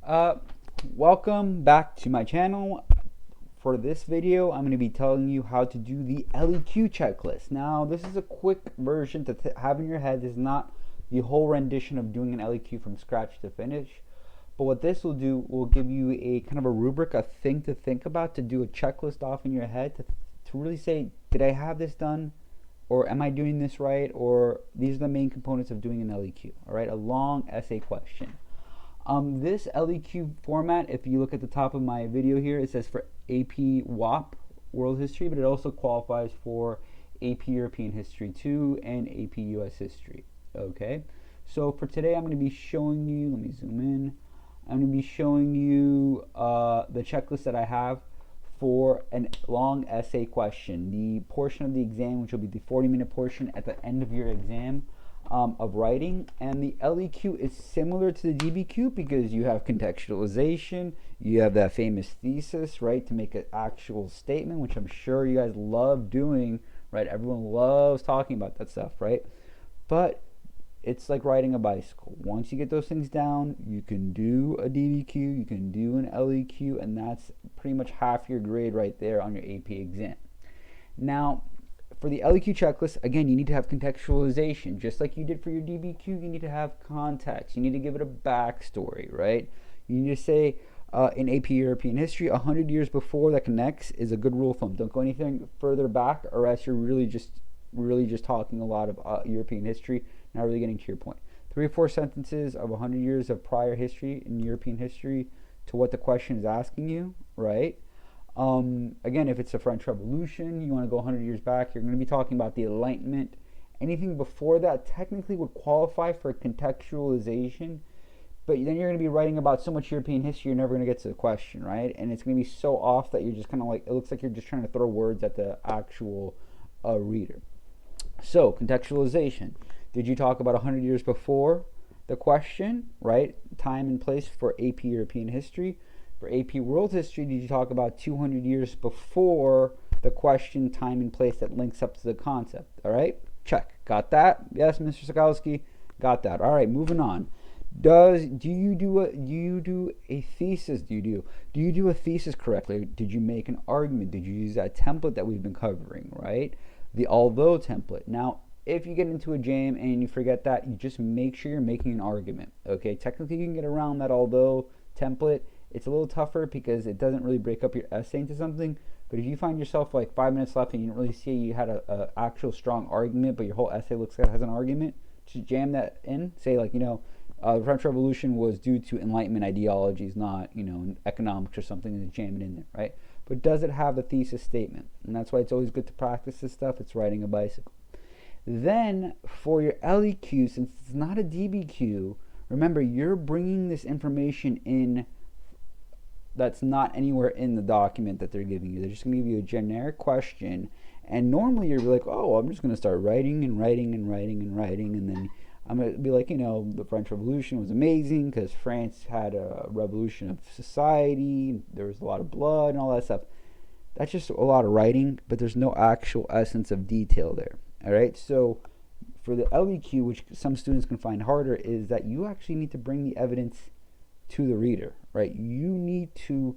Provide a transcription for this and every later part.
Uh, Welcome back to my channel. For this video, I'm going to be telling you how to do the LEQ checklist. Now, this is a quick version to have in your head. This is not the whole rendition of doing an LEQ from scratch to finish. But what this will do will give you a kind of a rubric, a thing to think about, to do a checklist off in your head, to really say, did I have this done? Or am I doing this right? Or these are the main components of doing an LEQ, all right? A long essay question. This LEQ format, if you look at the top of my video here, it says for AP WAP, World History, but it also qualifies for AP European History 2 and AP US History. Okay, so for today, I'm going to be showing you, let me zoom in, I'm going to be showing you the checklist that I have for a long essay question. The portion of the exam, which will be the 40-minute portion at the end of your exam, of writing. And the LEQ is similar to the DBQ because you have contextualization, you have that famous thesis, right, to make an actual statement, which I'm sure you guys love doing, right? Everyone loves talking about that stuff, right? But it's like riding a bicycle. Once you get those things down, you can do a DBQ, you can do an LEQ, and that's pretty much half your grade right there on your AP exam. Now, for the LEQ checklist, again, you need to have contextualization. Just like you did for your DBQ, you need to have context. You need to give it a backstory, right? You need to say, in AP European history, 100 years before that connects is a good rule of thumb. Don't go anything further back, or else you're really just talking a lot of European history, not really getting to your point. 3 or 4 sentences of 100 years of prior history in European history to what the question is asking you, right? Again, if it's the French Revolution, you want to go 100 years back, you're going to be talking about the Enlightenment. Anything before that technically would qualify for contextualization, but then you're going to be writing about so much European history, you're never going to get to the question, right? And it's going to be so off that you're just kind of like, it looks like you're just trying to throw words at the actual reader. So, contextualization. Did you talk about 100 years before the question, right? Time and place for AP European history. For AP World History, did you talk about 200 years before the question, time, and place that links up to the concept? All right, check. Got that? Yes, Mr. Sulkowski, got that. All right, moving on. Do you do a thesis? Do you do a thesis correctly? Did you make an argument? Did you use that template that we've been covering? Right, the although template. Now, if you get into a jam and you forget that, you just make sure you're making an argument. Okay, technically you can get around that although template. It's a little tougher because it doesn't really break up your essay into something. But if you find yourself like 5 minutes left and you didn't really see you had a actual strong argument, but your whole essay looks like it has an argument, just jam that in. Say like, the French Revolution was due to Enlightenment ideologies, not, economics or something, and jam it in there, right? But does it have the thesis statement? And that's why it's always good to practice this stuff. It's riding a bicycle. Then for your LEQ, since it's not a DBQ, remember you're bringing this information in that's not anywhere in the document that they're giving you. They're just going to give you a generic question, and normally you're like, oh, I'm just going to start writing and writing and writing and writing, and then I'm going to be like, the French Revolution was amazing because France had a revolution of society, there was a lot of blood and all that stuff. That's just a lot of writing, but there's no actual essence of detail there. All right, so for the LEQ, which some students can find harder, is that you actually need to bring the evidence to the reader, right? You need to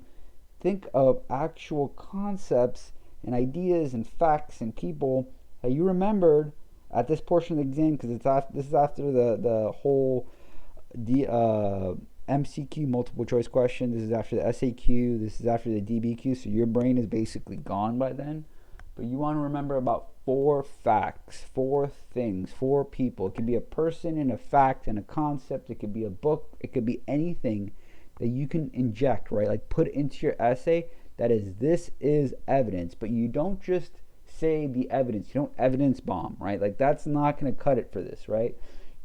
think of actual concepts and ideas and facts and people that you remembered at this portion of the exam, because this is after the whole MCQ, multiple choice question. This is after the SAQ. This is after the DBQ. So your brain is basically gone by then. But you want to remember about 4 facts, 4 things, 4 people. It could be a person and a fact and a concept. It could be a book. It could be anything that you can inject, right? Like put into your essay that this is evidence. But you don't just say the evidence. You don't evidence bomb, right? Like that's not going to cut it for this, right?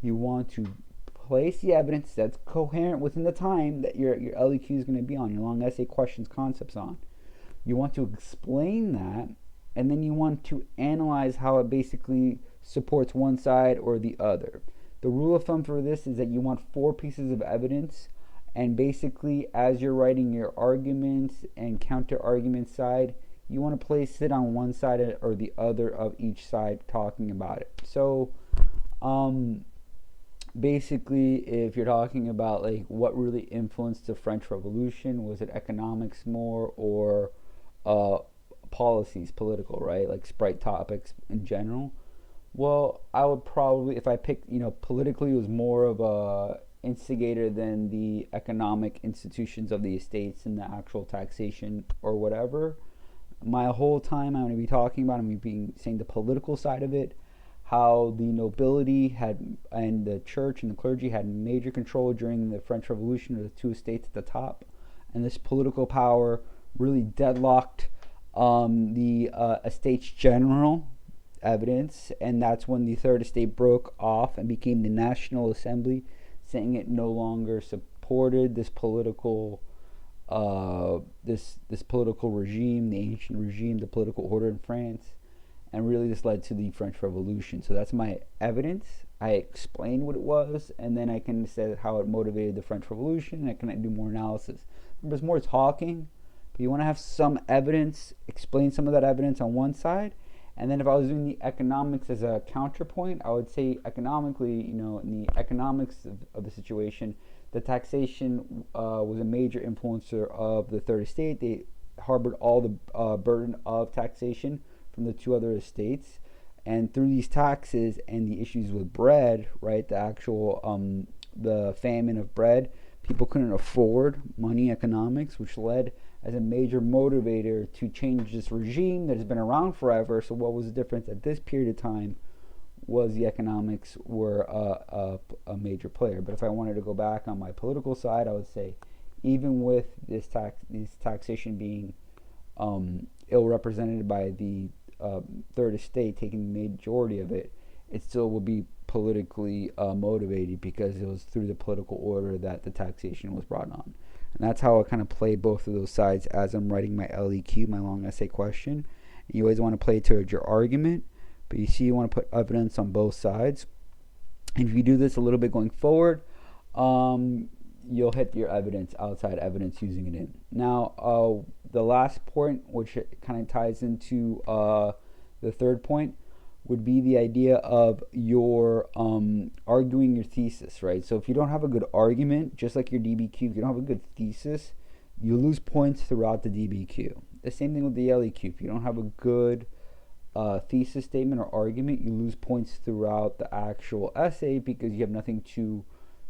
You want to place the evidence that's coherent within the time that your LEQ is going to be on, your long essay questions, concepts on. You want to explain that, and then you want to analyze how it basically supports one side or the other. The rule of thumb for this is that you want 4 pieces of evidence, and basically as you're writing your arguments and counter argument side, you want to place it on one side or the other of each side talking about it. So basically, if you're talking about like what really influenced the French Revolution, was it economics more or uh, policies, political, right? Like Sprite topics in general. Well, I would probably, if I picked, politically, it was more of a instigator than the economic institutions of the estates and the actual taxation or whatever. My whole time I'm going to be talking about, I'm going to be saying the political side of it, how the nobility had and the church and the clergy had major control during the French Revolution, or the two estates at the top, and this political power really deadlocked the Estates General evidence, and that's when the Third Estate broke off and became the National Assembly, saying it no longer supported this political this political regime, the ancient regime, the political order in France, and really this led to the French Revolution. So that's my evidence. I explain what it was, and then I can say how it motivated the French Revolution, and I can do more analysis. Remember, it's more talking, but you want to have some evidence, explain some of that evidence on one side, and then if I was doing the economics as a counterpoint, I would say economically, in the economics of the situation, the taxation was a major influencer of the Third Estate. They harbored all the burden of taxation from the two other estates, and through these taxes and the issues with bread, right, the actual the famine of bread, people couldn't afford money economics, which led as a major motivator to change this regime that has been around forever. So what was the difference at this period of time was the economics were a major player. But if I wanted to go back on my political side, I would say even with this taxation being ill represented by the Third Estate taking the majority of it, it still will be politically motivated because it was through the political order that the taxation was brought on. And that's how I kind of play both of those sides as I'm writing my LEQ, my long essay question. You always want to play towards your argument, but you see you want to put evidence on both sides. And if you do this a little bit going forward, you'll hit your evidence, outside evidence, using it in. Now, the last point, which kind of ties into the third point, would be the idea of your arguing your thesis, right? So if you don't have a good argument, just like your DBQ, if you don't have a good thesis, you lose points throughout the DBQ. The same thing with the LEQ. If you don't have a good thesis statement or argument, you lose points throughout the actual essay because you have nothing to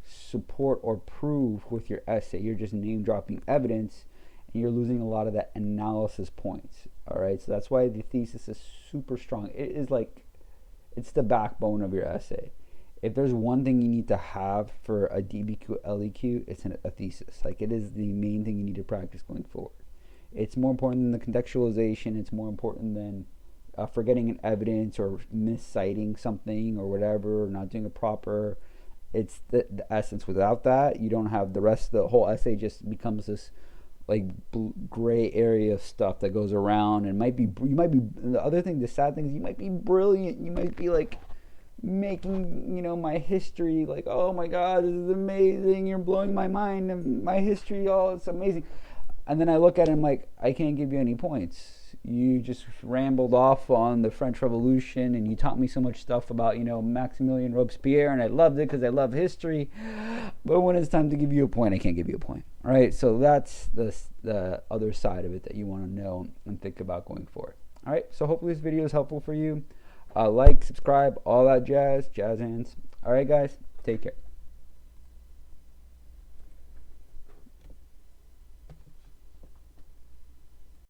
support or prove with your essay. You're just name dropping evidence, and you're losing a lot of that analysis points. All right, so that's why the thesis is super strong. It is like, it's the backbone of your essay. If there's one thing you need to have for a DBQ LEQ, it's a thesis. Like, it is the main thing you need to practice going forward. It's more important than the contextualization. It's more important than forgetting an evidence or misciting something or whatever, or not doing a proper. It's the essence. Without that, you don't have the rest of the whole essay. Just becomes this like gray area stuff that goes around, and you might be the other thing, the sad thing is you might be brilliant, you might be like making my history like, oh my god, this is amazing, you're blowing my mind, and my history, oh, it's amazing, and then I look at it and I'm like, I can't give you any points. You just rambled off on the French Revolution, and you taught me so much stuff about Maximilien Robespierre, and I loved it because I love history. But when it's time to give you a point, I can't give you a point. All right, so that's the other side of it that you want to know and think about going forward. All right, so hopefully this video is helpful for you. Like, subscribe, all that jazz hands. All right, guys, take care.